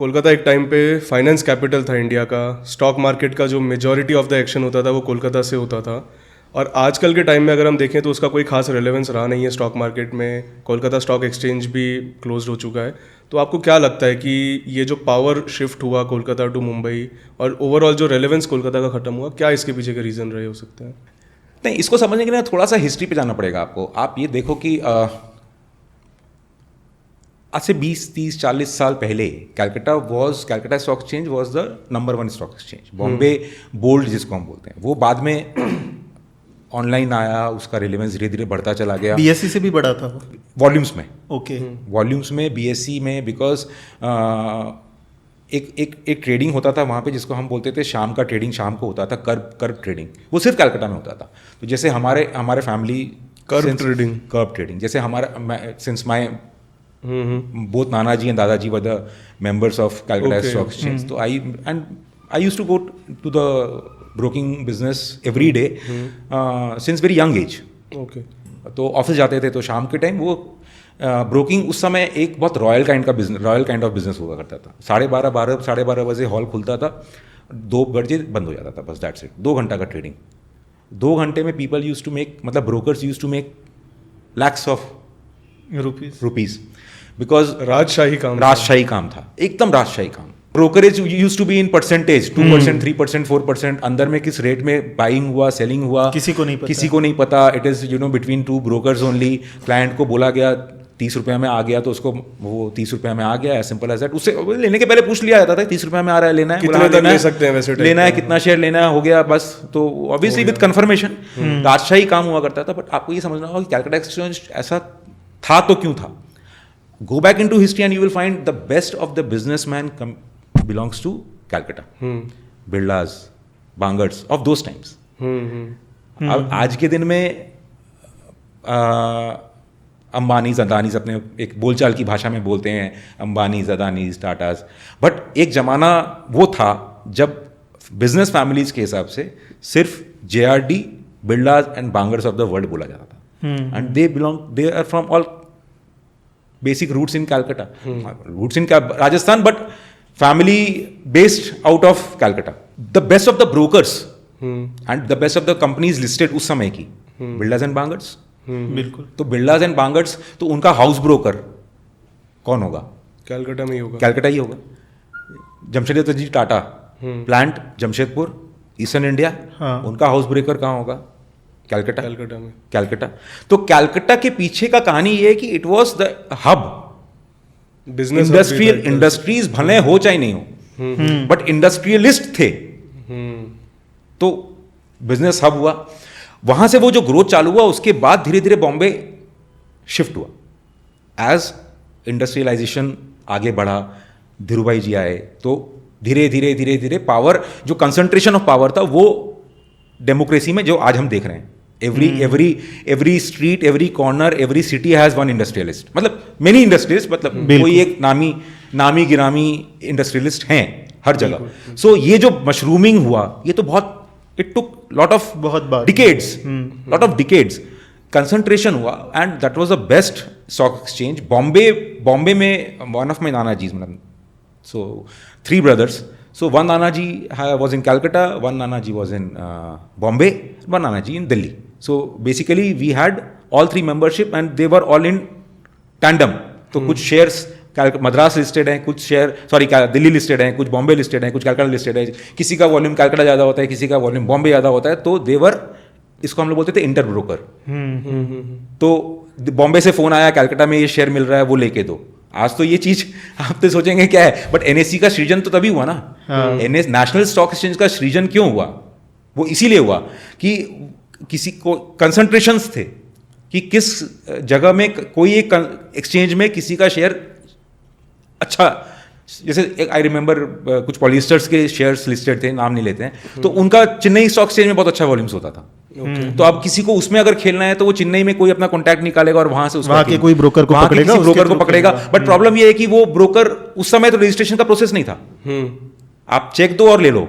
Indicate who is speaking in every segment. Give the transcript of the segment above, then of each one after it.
Speaker 1: कोलकाता एक टाइम पे finance capital था इंडिया का। स्टॉक मार्केट का जो मेजॉरिटी ऑफ द एक्शन होता था वो कोलकाता से होता था। और आजकल के टाइम में अगर हम देखें तो उसका कोई खास रेलेवेंस रहा नहीं है स्टॉक मार्केट में। कोलकाता स्टॉक एक्सचेंज भी क्लोज हो चुका है। तो आपको क्या लगता है कि ये जो पावर शिफ्ट हुआ कोलकाता टू मुंबई और ओवरऑल जो रेलेवेंस कोलकाता का ख़त्म हुआ, क्या इसके पीछे के रीज़न रहे हो सकते हैं?
Speaker 2: नहीं, इसको समझने के लिए थोड़ा सा हिस्ट्री पे जाना पड़ेगा आपको। आप ये देखो कि आज से 20, 30, 40 साल पहले Calcutta stock exchange was the number 1 stock exchange. Bombay bolt जिसको हम बोलते हैं, वो बाद में ऑनलाइन आया, उसका रिलेवेंस धीरे धीरे बढ़ता चला गया।
Speaker 3: बीएससी से भी बढ़ा था
Speaker 2: वॉल्यूम्स में।
Speaker 3: ओके।
Speaker 2: वॉल्यूम्स में, बीएससी में, बिकॉज एक ट्रेडिंग होता था वहाँ पे जिसको हम बोलते थे शाम का ट्रेडिंग। शाम को होता था कर्व ट्रेडिंग, वो सिर्फ कलकत्ता में होता था। तो जैसे हमारे फैमिली कर्व ट्रेडिंग जैसे हमारा since my both Nanaji and Dadaji were the members of Calcutta Stock Exchange. So I used to go to the broking business every day since very young age.
Speaker 1: Okay.
Speaker 2: तो office जाते थे तो शाम के time वो broking उस समय एक बहुत रॉयल काइंड ऑफ बिजनेस हुआ करता था। 12:30 बजे हॉल खुलता था, 2 बजे बंद हो जाता था, बस दैट्स इट। 2 घंटा का ट्रेडिंग। 2 घंटे में पीपल यूज टू मेक, मतलब brokers use to make lakhs of rupees, because राजशाही काम था, एकदम राजशाही काम। Brokerage use to be in percentage, 2%, 3%, 4%। अंदर में किस रेट में बाइंग हुआ, सेलिंग हुआ, किसी को नहीं पता। It is between 2 brokers only. Client को बोला गया 30 रुपये में आ गया तो उसको वो 30 रुपये में आ गया, एज सिंपल एज दैट। उससे लेने के पहले पूछ लिया जाता था 30 रुपये में आ रहा है, लेना है,
Speaker 1: कितने तक ले सकते हैं वैसे,
Speaker 2: लेना है, कितना शेयर लेना है, हो गया बस। तो ऑब्वियसली विद कन्फर्मेशन राजशाही काम हुआ करता था। बट आपको ये समझना होगा कि कैलकाटा एक्सचेंज ऐसा था तो क्यों था। Go back into history and you will find the best of the businessman belongs to Calcutta. Birlas, Bangars of those times. अब आज के दिन में अंबानीज, अदानीज, अपने एक बोलचाल की भाषा में बोलते हैं अंबानीज, अदानीज, टाटाज। बट एक जमाना वो था जब बिजनेस फैमिलीज के हिसाब से सिर्फ JRD, Birlas and Bangurs of the world बोला जाता था। And they are from all basic roots in Calcutta, roots in Rajasthan, but family based out of Calcutta. The best of the brokers and the best of the companies listed उस समय की Birlas and बांगर्स।
Speaker 3: बिल्कुल।
Speaker 2: तो Birlas and बांगर्स, तो उनका house broker कौन होगा?
Speaker 1: कलकत्ता में ही होगा,
Speaker 2: कलकत्ता ही होगा। Jamshedpur Dutt ji Tata, plant Jamshedpur, eastern India, उनका हाउस ब्रोकर कहाँ होगा? कैलकाटा। तो कैलकाटा के पीछे का कहानी ये है कि it was the hub. Business industries भले हो चाहे नहीं हो, बट इंडस्ट्रियलिस्ट थे, तो बिजनेस हब हुआ। वहां से वो जो ग्रोथ चालू हुआ, उसके बाद धीरे धीरे बॉम्बे शिफ्ट हुआ। एज इंडस्ट्रियलाइजेशन आगे बढ़ा, धीरूभाई जी आए, तो धीरे धीरे पावर, जो कंसंट्रेशन ऑफ पावर था, वो डेमोक्रेसी में जो आज हम देख रहे हैं। every street, every corner, every city has one industrialist, मतलब many industrialists, मतलब कोई एक नामी गिरामी इंडस्ट्रियलिस्ट हैं हर जगह। सो ये जो मशरूमिंग हुआ, ये तो बहुत, it took lot of decades concentration हुआ, and that was the best stock exchange. Bombay में वन ऑफ माई नानाजीज, मतलब so 3 brothers. So one Nanaji was in Calcutta, one Nanaji was in Bombay, one Nanaji in Delhi. So basically we had all 3 membership and they were all in tandem. तो कुछ shares Madras listed हैं, कुछ share Delhi listed हैं, कुछ Bombay listed हैं, कुछ Calcutta listed है। किसी का वॉल्यूम कलकत्ता ज़्यादा होता है, किसी का वॉल्यूम बॉम्बे ज़्यादा होता है। तो देवर, इसको हम लोग बोलते थे इंटर ब्रोकर। तो बॉम्बे से फ़ोन आया, कलकत्ता में ये शेयर मिल रहा है, वो लेके दो। आज तो ये चीज आप तो सोचेंगे क्या है, बट NSE का सृजन तो तभी हुआ ना। नेशनल स्टॉक एक्सचेंज का सृजन क्यों हुआ? वो इसीलिए हुआ कि किसी को कंसंट्रेशंस थे कि किस जगह में कोई एक एक्सचेंज में किसी का शेयर अच्छा, जैसे आई रिमेंबर कुछ पॉलिएस्टर्स के शेयर्स लिस्टेड थे, नाम नहीं लेते हैं, तो उनका चेन्नई स्टॉक एक्सचेंज में बहुत अच्छा वॉल्यूम्स होता था। तो अब किसी को उसमें अगर खेलना है तो वो चेन्नई में कोई अपना कॉन्टैक्ट निकालेगा और वहां से वहां के कोई ब्रोकर को पकड़ेगा। बट प्रॉब्लम ये है कि वो ब्रोकर, उस समय तो रजिस्ट्रेशन का प्रोसेस नहीं था। आप चेक दो और ले लो,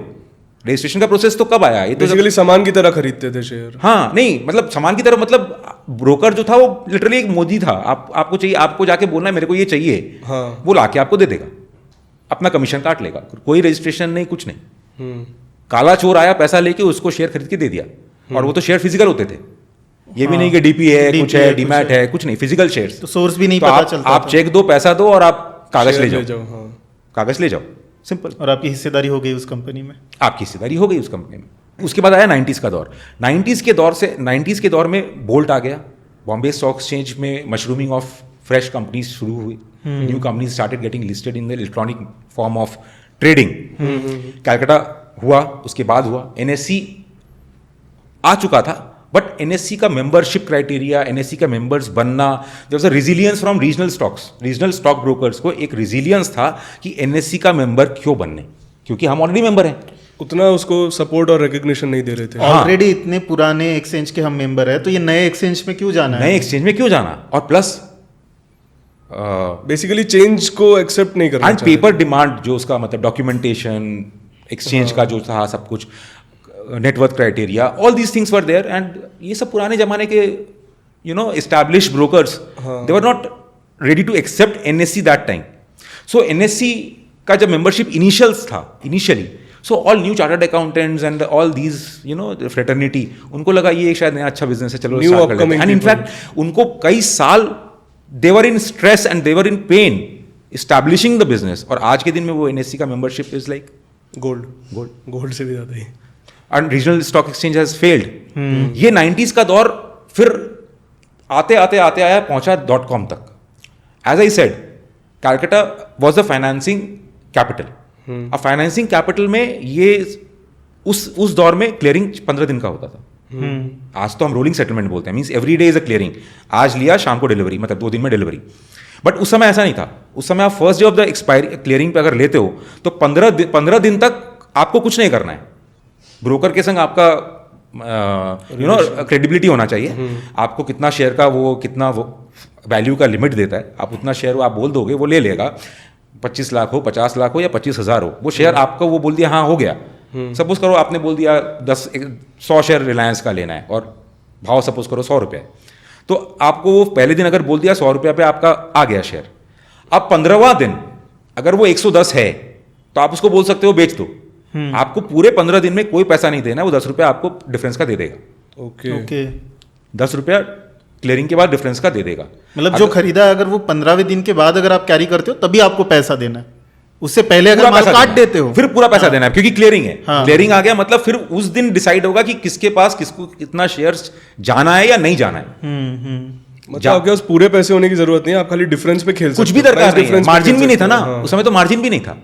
Speaker 2: रजिस्ट्रेशन का प्रोसेस तो कब आया? ये तो
Speaker 1: बेसिकली सामान की तरह खरीदते थे शेयर।
Speaker 2: हाँ, नहीं मतलब सामान की तरह, मतलब ब्रोकर जो था वो लिटरली एक मोदी था। आपको चाहिए, आपको जाके बोलना है मेरे को ये चाहिए, हाँ, वो लाके आपको दे देगा। अपना कमीशन काट लेगा, कोई रजिस्ट्रेशन नहीं, कुछ नहीं। काला चोर आया, पैसा लेके उसको शेयर खरीद के दे दिया, और वो तो शेयर फिजिकल होते थे, ये भी नहीं कि डीपी है, कुछ है, डीमैट है, कुछ नहीं, फिजिकल शेयर्स।
Speaker 3: तो सोर्स भी नहीं
Speaker 2: तो
Speaker 3: पता चलता
Speaker 2: आप
Speaker 3: था।
Speaker 2: चेक दो, पैसा दो, और आप कागज ले जाओ,
Speaker 1: हाँ।
Speaker 2: कागज ले जाओ, सिंपल।
Speaker 3: और आपकी हिस्सेदारी हो गई उस कंपनी में।
Speaker 2: आपकी हिस्सेदारी हो गई उस कंपनी में। उसके बाद आया 90s का दौर। 90s के दौर में बोल्ट आ गया, बॉम्बे स्टॉक एक्सचेंज में मशरूमिंग ऑफ फ्रेश कंपनीज शुरू हुई, new companies started getting listed in the electronic form of trading. Calcutta हुआ, उसके बाद हुआ एनएससी आ चुका था, बट एनएससी का मेंबरशिप क्राइटेरिया, एनएससी का मेंबर्स बनना, there was a resilience from regional stocks, regional stock brokers को एक रेजिलियंस था कि एनएससी का मेंबर क्यों बनने, क्योंकि हम ऑलरेडी मेंबर हैं।
Speaker 1: उतना उसको सपोर्ट और रिकग्निशन नहीं दे रहे थे।
Speaker 3: ऑलरेडी इतने पुराने एक्सचेंज के हम मेंबर है, तो ये नए एक्सचेंज में क्यों जाना है?
Speaker 2: नए एक्सचेंज में क्यों जाना, और प्लस
Speaker 1: बेसिकली चेंज को एक्सेप्ट नहीं करना
Speaker 2: एंड पेपर डिमांड, जो उसका मतलब डॉक्यूमेंटेशन, एक्सचेंज का जो था सब कुछ, network criteria, all these things were there. And ये सब पुराने जमाने के establish brokers, they were not ready to accept NSC that time. So NSC का जब membership initially, so all new chartered accountants and all these fraternity, उनको लगा ये शायद नया अच्छा बिजनेस है, चलो
Speaker 1: New
Speaker 2: start कर लेते हैं।
Speaker 1: upcoming
Speaker 2: एंड इनफैक्ट उनको कई साल they were in stress and they were in pain establishing the business, और आज के दिन में वो एनएससी का मेंबरशिप इज लाइक
Speaker 1: गोल्ड से भी ज्यादा ही।
Speaker 2: And regional stock exchange has failed. ये 90s का दौर फिर आते आते आते आया, पहुंचा .com तक। As I said, Calcutta was the financing capital. अब फाइनेंसिंग कैपिटल में ये उस दौर में क्लियरिंग 15 दिन का होता था। आज तो हम रोलिंग सेटलमेंट बोलते हैं, means every day is a clearing, आज लिया शाम को डिलीवरी, मतलब 2 दिन में डिलीवरी। बट उस समय ऐसा नहीं था, उस समय आप first day of the expiry clearing पे अगर लेते हो तो 15 दिन तक आपको कुछ नहीं करना है। ब्रोकर के संग आपका क्रेडिबिलिटी होना चाहिए, आपको कितना शेयर का कितना वैल्यू का लिमिट देता है, आप उतना शेयर आप बोल दोगे, वो ले लेगा। 25 लाख हो, 50 लाख हो या 25,000 हो, वो शेयर आपका वो बोल दिया हाँ हो गया। सपोज करो आपने बोल दिया 100 शेयर रिलायंस का लेना है, और भाव सपोज करो 100 रुपये, तो आपको वो पहले दिन अगर बोल दिया 100 रुपये पे आपका आ गया शेयर। अब 15वां दिन अगर वो 110 है तो आप उसको बोल सकते हो बेच दो। आपको पूरे 15 दिन में कोई पैसा नहीं देना, वो 10 रुपये आपको डिफरेंस का दे देगा।
Speaker 3: ओके
Speaker 2: 10 रुपया क्लियरिंग के बाद डिफरेंस का दे देगा।
Speaker 3: मतलब जो खरीदा अगर वो 15वें दिन के बाद अगर आप कैरी करते हो तभी आपको पैसा देना है, उससे पहले अगर माल काट देते हो
Speaker 2: फिर पूरा पैसा देना है, क्योंकि क्लियरिंग है।
Speaker 3: हाँ।
Speaker 2: क्लियरिंग आ गया मतलब फिर उस दिन डिसाइड होगा कि किसके पास किसको कितना शेयर्स जाना है या नहीं जाना है।
Speaker 1: मतलब आपके पास पूरे पैसे होने की जरूरत नहीं है, आप खाली डिफरेंस पे खेल सकते हो।
Speaker 2: कुछ भी दरकार नहीं है,
Speaker 1: difference पे
Speaker 2: मार्जिन
Speaker 1: खेल
Speaker 2: भी नहीं था
Speaker 1: सकते
Speaker 2: ना
Speaker 1: हो, हाँ।
Speaker 2: उस समय, तो मार्जिन भी नहीं था,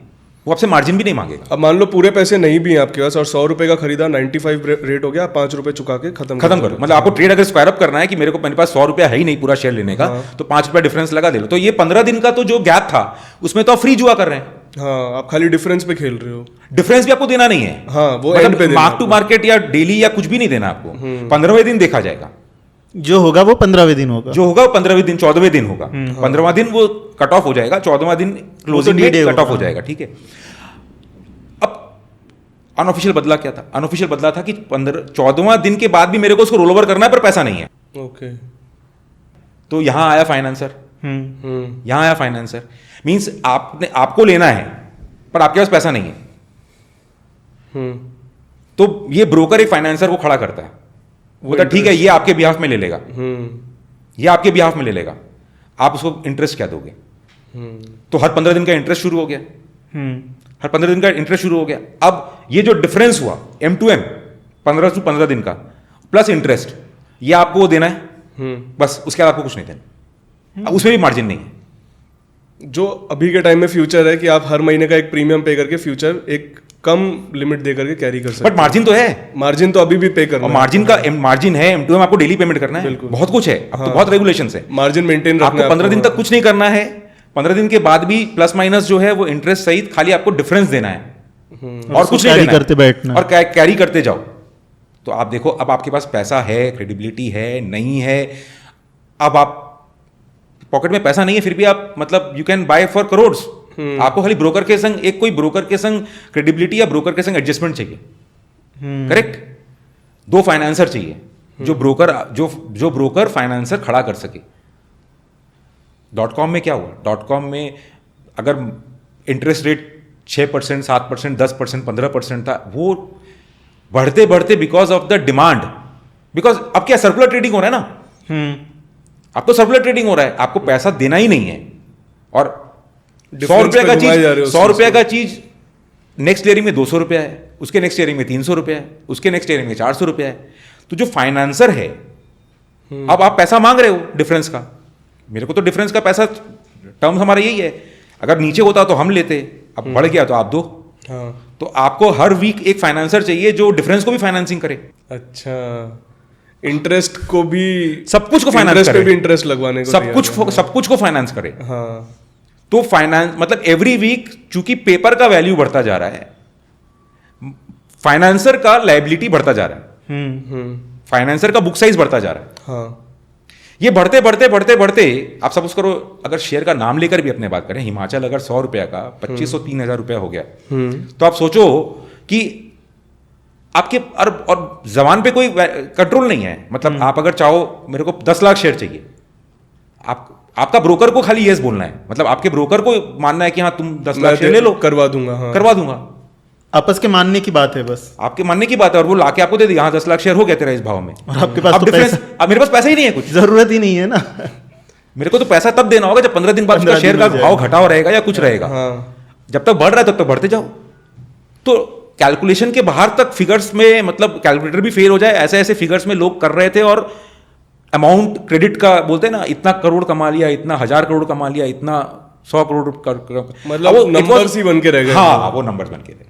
Speaker 2: वो आपसे मार्जिन भी नहीं मांगेगा।
Speaker 1: अब मान लो पूरे पैसे नहीं भी हैं आपके पास और 100 रुपए का खरीदा, 95 रेट हो गया, आप 5 रुपए चुका के खत्म
Speaker 2: करो। मतलब आपको ट्रेड अगर स्क्वायर अप करना है कि मेरे को मेरे पास 100 रुपया है ही नहीं पूरा शेयर लेने का, तो 5 रुपया डिफरेंस लगा दे लो। तो ये 15 दिन का तो जो गैप था उसमें तो आप फ्री जुआ कर रहे हैं।
Speaker 1: हाँ, आप खाली डिफरेंस पे खेल रहे हो।
Speaker 2: डिफरेंस भी आपको देना नहीं है,
Speaker 1: हाँ, वो end पे देना
Speaker 2: मार्क टू मार्केट या डेली या कुछ भी नहीं देना आपको। 15वें दिन देखा जाएगा,
Speaker 3: जो होगा वो 15वें दिन होगा।
Speaker 2: जो होगा 15वें दिन, 14वें दिन होगा। 15वां दिन वो कट ऑफ हो जाएगा, 14वां दिन क्लोजिंग
Speaker 3: D-Day
Speaker 2: कट ऑफ
Speaker 3: होगा।
Speaker 2: हो जाएगा। ठीक है। अब अनऑफिशियल बदला क्या था? अनऑफिशियल बदला था कि 14वां दिन के बाद भी मेरे को उसको रोल ओवर करना है, पर पैसा नहीं है।
Speaker 1: ओके।
Speaker 2: तो यहां आया फाइनेंसर, यहां आया फाइनेंसर मींस आपको लेना है पर आपके पास पैसा नहीं है। तो ये ब्रोकर एक फाइनेंसर को खड़ा करता है, वो तो ठीक है ये आपके बिहाफ में ले लेगा, ये आपके बिहाफ में ले लेगा, आप उसको इंटरेस्ट क्या दोगे? तो हर 15 दिन का इंटरेस्ट शुरू हो गया, हर 15 दिन का इंटरेस्ट शुरू हो गया। अब ये जो डिफरेंस हुआ M2M 15 से 15 दिन का प्लस इंटरेस्ट, ये आपको देना है, बस उसके बाद आपको कुछ नहीं देना। उसमें भी मार्जिन नहीं है।
Speaker 1: जो अभी के टाइम में फ्यूचर है कि आप हर महीने का एक प्रीमियम पे करके फ्यूचर एक कम लिमिट दे करके कैरी कर सकते
Speaker 2: बट मार्जिन तो है,
Speaker 1: मार्जिन तो अभी भी पे करना
Speaker 2: और
Speaker 1: है।
Speaker 2: मार्जिन का मार्जिन है, M2M आपको डेली पेमेंट करना है, बहुत कुछ है, अब तो बहुत रेगुलेशंस है।
Speaker 1: मार्जिन मेंटेन रखना
Speaker 2: आपको
Speaker 1: है
Speaker 2: 15 दिन तक कुछ नहीं करना है, 15 दिन के बाद भी प्लस माइनस जो है वो इंटरेस्ट सहित खाली आपको डिफरेंस देना है और कुछ नहीं
Speaker 3: कैरी
Speaker 2: देना है।
Speaker 3: करते बैठना है।
Speaker 2: और कैरी करते जाओ। तो आप देखो, अब आपके पास पैसा है, क्रेडिबिलिटी है, नहीं है, अब आप पॉकेट में पैसा नहीं है फिर भी आप मतलब you can buy for crores. आपको खाली ब्रोकर के संग कोई ब्रोकर के संग क्रेडिबिलिटी या ब्रोकर के संग एडजस्टमेंट चाहिए, करेक्ट? 2 फाइनेंसर चाहिए जो ब्रोकर फाइनेंसर खड़ा कर सके। .com में क्या हुआ? .com में अगर इंटरेस्ट रेट 6%, 7%, 10%, 15% था, वो बढ़ते बढ़ते because of the demand, because अब क्या सर्कुलर ट्रेडिंग हो रहा है ना, अब तो सर्कुलर ट्रेडिंग हो रहा है, आपको पैसा देना ही नहीं है, और 100 रुपए का चीज, 100 रुपए का चीज नेक्स्ट ईयरिंग में 200 रुपया है, उसके नेक्स्ट ईयरिंग में 300 रुपया है, उसके नेक्स्ट ईयरिंग में 400 रुपया है। तो जो फाइनेंसर है, अब आप पैसा मांग रहे हो डिफरेंस का, मेरे को तो डिफरेंस का पैसा, टर्म हमारा यही है, अगर नीचे होता तो हम लेते, अब बढ़ गया तो आप दो।
Speaker 1: हाँ।
Speaker 2: तो आपको हर वीक एक फाइनेंसर चाहिए जो डिफरेंस को भी फाइनेंसिंग करे,
Speaker 1: अच्छा, इंटरेस्ट को भी,
Speaker 2: सब कुछ को फाइनेंस
Speaker 1: इंटरेस्ट पे
Speaker 2: करे,
Speaker 1: भी इंटरेस्ट लगवाने को
Speaker 2: सब कुछ को फाइनेंस करे।
Speaker 1: हाँ।
Speaker 2: तो फाइनेंस मतलब एवरी वीक चूंकि पेपर का वैल्यू बढ़ता जा रहा है, फाइनेंसर का लायबिलिटी बढ़ता जा रहा है, फाइनेंसर का बुक साइज बढ़ता जा रहा है।
Speaker 1: हाँ।
Speaker 2: ये बढ़ते बढ़ते बढ़ते बढ़ते आप सपोज करो, अगर शेयर का नाम लेकर भी अपने बात करें, हिमाचल अगर 100 रुपया का 2500 3000 रुपया हो गया, तो आप सोचो कि आपके और जबान पे कोई कंट्रोल नहीं है, मतलब आप अगर चाहो मेरे को 10 लाख शेयर चाहिए, आपका ब्रोकर को खाली यस बोलना है, मतलब आपके ब्रोकर को मानना है कि हाँ तुम 10 लाख शेयर ले लो,
Speaker 1: करवा दूंगा। हाँ।
Speaker 2: करवा दूंगा,
Speaker 3: आपस के मानने की बात है बस,
Speaker 2: आपके मानने की बात है, और वो लाके आपको दे दी, हाँ 10 लाख शेयर हो गया तेरा इस भाव में,
Speaker 3: और आपके पास
Speaker 2: अब
Speaker 3: तो
Speaker 2: डिफरेंस,
Speaker 3: पैसा,
Speaker 2: अब मेरे पास पैसा ही नहीं है, कुछ
Speaker 3: जरूरत ही नहीं है ना।
Speaker 2: मेरे को तो पैसा तब देना होगा जब 15 दिन बाद उसका
Speaker 3: 15
Speaker 2: शेयर
Speaker 3: दिन
Speaker 2: का
Speaker 3: हो
Speaker 2: भाव
Speaker 3: जाएगा।
Speaker 2: घटा रहेगा या कुछ रहेगा।
Speaker 1: हाँ।
Speaker 2: जब तक बढ़ रहा है तब तक बढ़ते जाओ। तो कैलकुलेशन के बाहर तक फिगर्स में, मतलब कैलकुलेटर भी फेल हो जाए, ऐसे ऐसे फिगर्स में लोग कर रहे थे, और अमाउंट क्रेडिट का बोलते हैं ना, इतना करोड़ कमा लिया, इतना 1000 करोड़ कमा लिया, इतना 100 करोड़
Speaker 1: मतलब नंबर्स ही बन के रह गए।
Speaker 2: हाँ, वो नंबर्स बन के रह गए,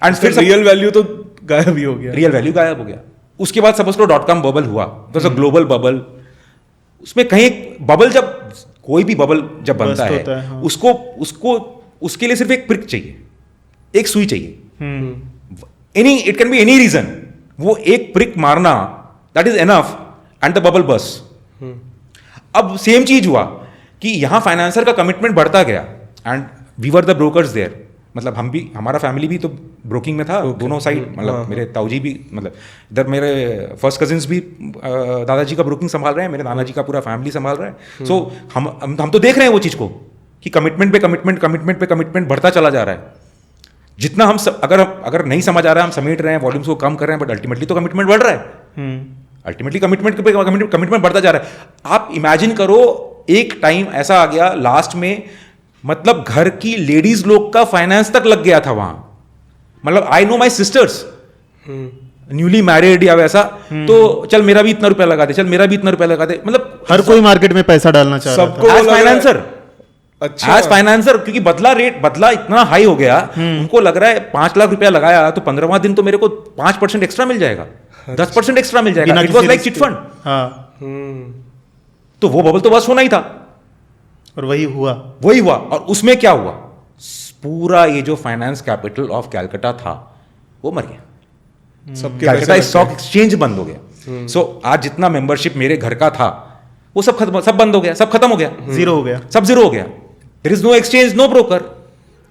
Speaker 2: एंड फिर
Speaker 1: रियल वैल्यू तो गायब ही हो गया।
Speaker 2: रियल वैल्यू गायब हो गया। उसके बाद सपोज करो .com बबल हुआ, तो ग्लोबल बबल, उसमें कहीं बबल, जब कोई भी बबल जब बनता है,
Speaker 3: हाँ।
Speaker 2: उसको उसके लिए सिर्फ एक प्रिक चाहिए, एक सुई चाहिए, it can be any reason, वो एक प्रिक मारना, that is enough, and the bubble bust. अब सेम चीज हुआ कि यहां फाइनेंसर का कमिटमेंट बढ़ता गया, and we were the brokers there, मतलब हम भी, हमारा फैमिली भी तो ब्रोकिंग में था, दोनों साइड, मतलब मेरे ताऊजी भी, मतलब इधर मेरे फर्स्ट कजिन्स भी दादाजी का ब्रोकिंग संभाल रहे हैं, मेरे नाना जी का पूरा फैमिली संभाल रहा है। सो हम तो देख रहे हैं वो चीज़ को कि कमिटमेंट पे कमिटमेंट, कमिटमेंट पे कमिटमेंट बढ़ता चला जा रहा है। जितना हम अगर नहीं समझ आ रहा है, हम समेट रहे हैं, वॉल्यूम्स को कम कर रहे हैं, बट अल्टीमेटली तो कमिटमेंट बढ़ रहा है, अल्टीमेटली कमिटमेंट बढ़ता जा रहा है। आप इमेजिन करो, एक टाइम ऐसा आ गया लास्ट में, मतलब घर की लेडीज लोग का फाइनेंस तक लग गया था वहां, मतलब I know my sisters newly married या वैसा, तो चल मेरा भी इतना रुपया लगा दे, चल मेरा भी इतना रुपया लगा दे, मतलब
Speaker 3: हर कोई मार्केट में पैसा डालना चाह रहा
Speaker 1: सबको
Speaker 3: था।
Speaker 2: एज फाइनेंसर,
Speaker 1: अच्छा।
Speaker 2: एज फाइनेंसर, क्योंकि बदला इतना हाई हो गया, उनको लग रहा है 5 लाख रुपया लगाया तो 15वां दिन तो मेरे को 5% एक्स्ट्रा मिल जाएगा, 10% एक्स्ट्रा मिल जाएगा, it was like chit fund.
Speaker 3: हाँ,
Speaker 2: तो वो बबल तो बस होना ही था,
Speaker 3: और वही हुआ।
Speaker 2: और उसमें क्या हुआ, पूरा ये जो फाइनेंस कैपिटल ऑफ कैलकाटा था वो मर गया,
Speaker 1: सबके
Speaker 2: कैलकाटा स्टॉक एक्सचेंज बंद हो गया। सो आज जितना मेंबरशिप मेरे घर का था वो सब बंद हो गया, सब खत्म हो गया,
Speaker 3: जीरो हो गया,
Speaker 2: सब जीरो हो गया। There is no exchange, no broker,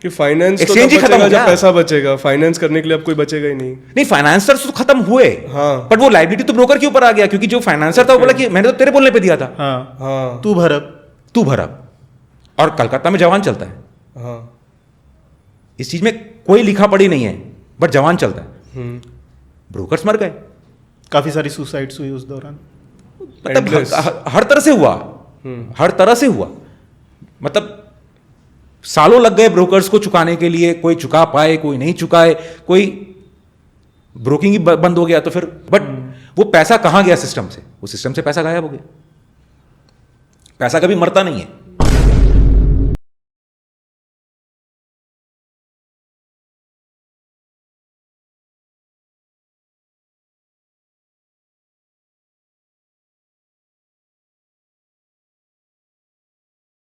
Speaker 1: कि फाइनेंस
Speaker 2: Exchange ही खत्म हो
Speaker 1: जब
Speaker 2: गया।
Speaker 1: पैसा बचेगा, फाइनेंस करने के लिए अब कोई बचेगा ही नहीं।
Speaker 2: नहीं फाइनेंसर्स तो खत्म हुए,
Speaker 1: हाँ।
Speaker 2: बट वो लाइबिलिटी तो ब्रोकर के ऊपर आ गया, क्योंकि जो फाइनेंसर था वो बोला कि मैंने तो तेरे बोलने पे दिया था,
Speaker 3: हाँ,
Speaker 1: हाँ।
Speaker 3: तू भर अब।
Speaker 2: तू भर अब। और कलकत्ता में जवान चलता है,
Speaker 1: हाँ।
Speaker 2: इस चीज में कोई लिखा पढ़ी नहीं है, बट जवान चलता है। ब्रोकर्स मर गए,
Speaker 3: काफी सारी सुसाइड्स हुई उस दौरान।
Speaker 2: मतलब
Speaker 1: Endless।
Speaker 2: हर तरह से हुआ, हर तरह से हुआ, मतलब सालों लग गए ब्रोकर्स को चुकाने के लिए, कोई चुका पाए, कोई नहीं चुकाए, कोई ब्रोकिंग ही बंद हो गया, तो फिर बट वो पैसा कहां गया सिस्टम से, वो सिस्टम से पैसा गायब हो गया। पैसा कभी मरता नहीं है।